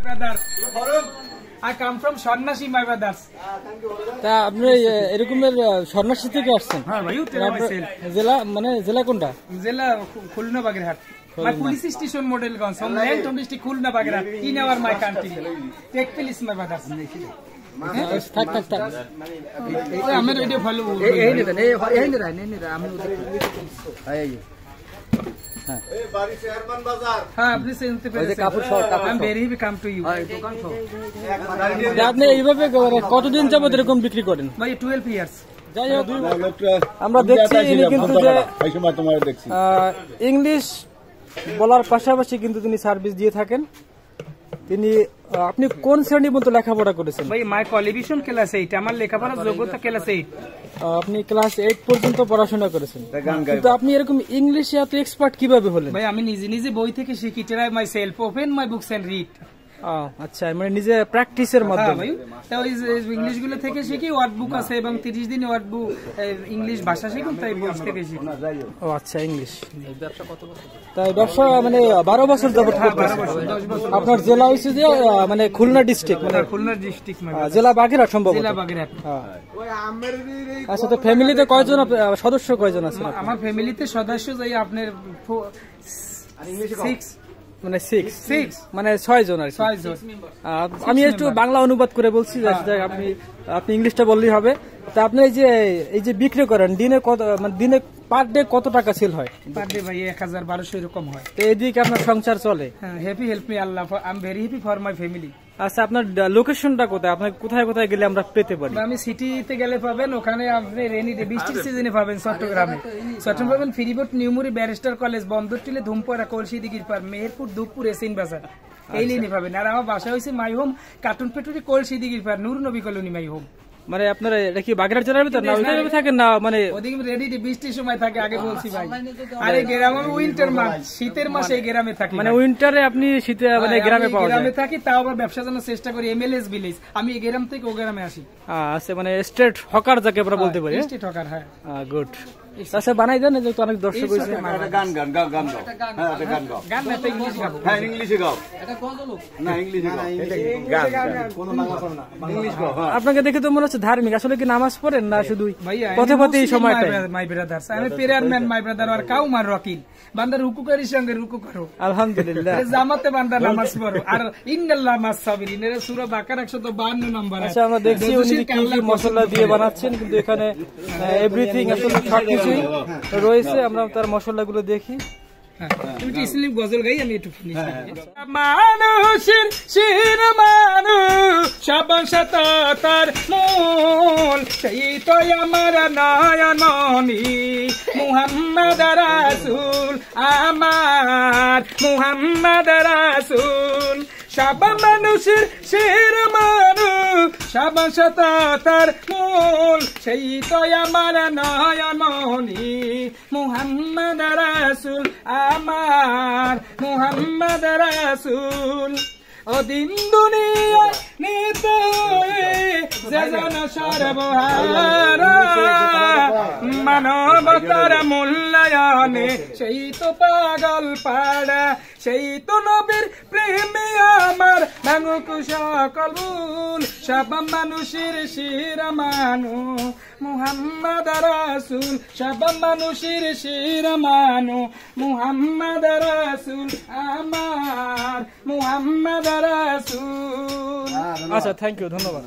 brothers. I come from Swarnashi, my brothers. তা আপনি এরকমের সন্ন্যাসী থেকে আসছেন? হ্যাঁ ভাই, জেলা মানে জেলা কোনটা? জেলা Khulna Bagerhat. My police station model guns from Lantom district Khulna Bagherat in our my country. Take police my brothers. থাক থাক থাক আমার ভিডিও ফলো এই নিরা আমি হ্যাঁ এই বাড়ি চেয়ারম্যান বাজার হ্যাঁ আপনি চিনতে পেরেছেন কাপড় shop I am very happy come to you দোকান শপ আপনি এইভাবে কতদিন যাবত এরকম বিক্রি করেন? ভাই 12 ইয়ার্স। যাই হোক আমরা দেখছি ইনি কিন্তু যে এই সময় তোমার দেখছি ইংলিশ বলার পাশাপাশি কিন্তু তিনি সার্ভিস দিয়ে থাকেন। তিনি আপনি কোন শ্রেণী পর্যন্ত লেখাপড়া করেছেন? ভাই মাই কোয়ালিফিকেশন ক্লাস 8, আমার লেখাপড়ার যোগ্যতা ক্লাস 8। আপনি ক্লাস 8 পর্যন্ত পড়াশোনা করেছেন, কিন্তু আপনি এরকম ইংলিশে এত এক্সপার্ট কিভাবে হলেন? ভাই আমি নিজে বই থেকে শিখি, try myself, open my books and read. আচ্ছা, মানে নিজে প্র্যাকটিসের মাধ্যমে। তাই ইংলিশ গুলো থেকে শিখি, ওয়ার্ড বুক আছে এবং 30 দিনে ওয়ার্ড বুক ইংলিশ ভাষা শিখুন, তাই বই থেকে শিখি। ও আচ্ছা, ইংলিশ ব্যবসা কত বছর? তাই ব্যবসা মানে 12 বছর যাবত করতেছেন। আপনার জেলা হইছে যে মানে খুলনা ডিস্ট্রিক্ট, মানে খুলনা ডিস্ট্রিক্ট জেলা বাগেরহাট সম্ভবত। জেলা বাগেরহাট। আচ্ছা, তো ফ্যামিলিতে কয়জন সদস্য কয়জন আছে? আমার ফ্যামিলিতে সদস্য যাই আপনার 6, মানে 6 মানে 6 জন আর 6 জন। আমি একটু বাংলা অনুবাদ করে বলছি, আপনি ইংলিশটা বললেই হবে। তা আপনি এই যে বিক্রি করেন দিনে কত, মানে দিনে পার ডে কত টাকা সেল হয়? পার ডে ভাই 1000-1200 এরকম হয়। তো এদিকে আপনার সংসার চলে? হ্যাঁ, happy help me Allah, I am very happy for my family. আচ্ছা, আপনার লোকেশনটা কোথায়? আপনি কোথায় কোথায় গেলে আমরা পেতে পারি? আমি সিটিতে গেলে পাবেন, ওখানে আপনি রেনি ডে বৃষ্টির সিজনে পাবেন চট্টগ্রামে পাবেন ফেরিবোট, নিউমুরি, ব্যারিস্টার কলেজ, বন্দরটিলে, ধুমপাড়া, কলসিদিঘির পার, মেহেরপুর, দুপপুর, এসিন বাজার, এই লাইনে পাবেন। আর আমার বাসা হয়েছে মাই হোম কার্টুন পেটুরি, কলসিদিঘির পার, নূর নবী কলোনি, মাই হোম। মানে আপনারা এটা কি বাগেরহাট জেলার ভিতর না ওইভাবে থাকেন না? মানে ওদিকে রেডি বৃষ্টির সময় থাকে, আগে বলছি ভাই। আরে গ্রামে উইন্টার মাস, শীতের মাসে গ্রামে থাকি, মানে উইন্টারে আপনি শীতে মানে গ্রামে পাওয়া যায়। গ্রামে থাকি, তাও আবার ব্যবসার জন্য চেষ্টা করি, এমএলএস ভিলেজ। আমি এই গ্রাম থেকে ও গ্রামে আসি। আচ্ছা, মানে স্ট্রেট হকার যাকে আমরা বলতে পারি। স্ট্রেট হকার, হ্যাঁ। গুড। আচ্ছা, বানাই দেন, যেহেতু অনেক দর্শক হয়েছে। গান গাও। হ্যাঁ, এটা গান গাও। গান না, এটা ইংলিশ গাও। হ্যাঁ, ইংলিশে গাও। এটা গজল না, ইংলিশে গাও। গান কোন বাংলা শোনা না, ইংলিশ গাও। আপনাকে দেখে তো মনে হচ্ছে ধার্মিক। আসলে কি নামাজ পড়েন না শুধু পথে পথে এই সময়টা? মাই ব্রাদার্স, আমি প্রেয়ার ম্যান, মাই ব্রাদার, আর কাউ মার রকিল। বান্দার রুকু করির সঙ্গে রুকু করো, আলহামদুলিল্লাহ। জামাতে বান্দা নামাজ পড়ো, আর ইন্নাল্লাহ মাস সাবিরিন, এর সূরা বাকারা 152 নম্বর। আচ্ছা, আমরা দেখছি উনি কি কি মশলা দিয়ে বানাচ্ছেন, কিন্তু এখানে এভরিথিং আসলে সবকিছুই রয়েছে। আমরা তার মশলাগুলো দেখি। তুমি কি ইসলামিক গজল গাই, আমি একটু শুনি। মানুষের শির মানুষ সবসাত তার মূল, সেই তো আমার নয়নমণি মুহাম্মদ রাসূল, আমার মুহাম্মদ রাসূল। সব মানুষের শির মানুষ সবসাত তার মূল, সেই তো আমার নয়নমণি মুহাম্মদ রাসূল, আমার মুহাম্মদ রাসূল। ও দিন দুনিয়া নিত যে জন সর্বহারা, মানবতার মূল্যায়নে সেই তো পাগল পাড়া, সেই তো নবীর প্রেমে আমার ভাঙুক সকল ভুল। সব মানুষের শির মানু মুহাম্মদ রাসূল, সব মানুষের শির মানু মুহাম্মদ রাসূল, আমার মুহাম্মদ রাসূল। আচ্ছা, থ্যাংক ইউ, ধন্যবাদ।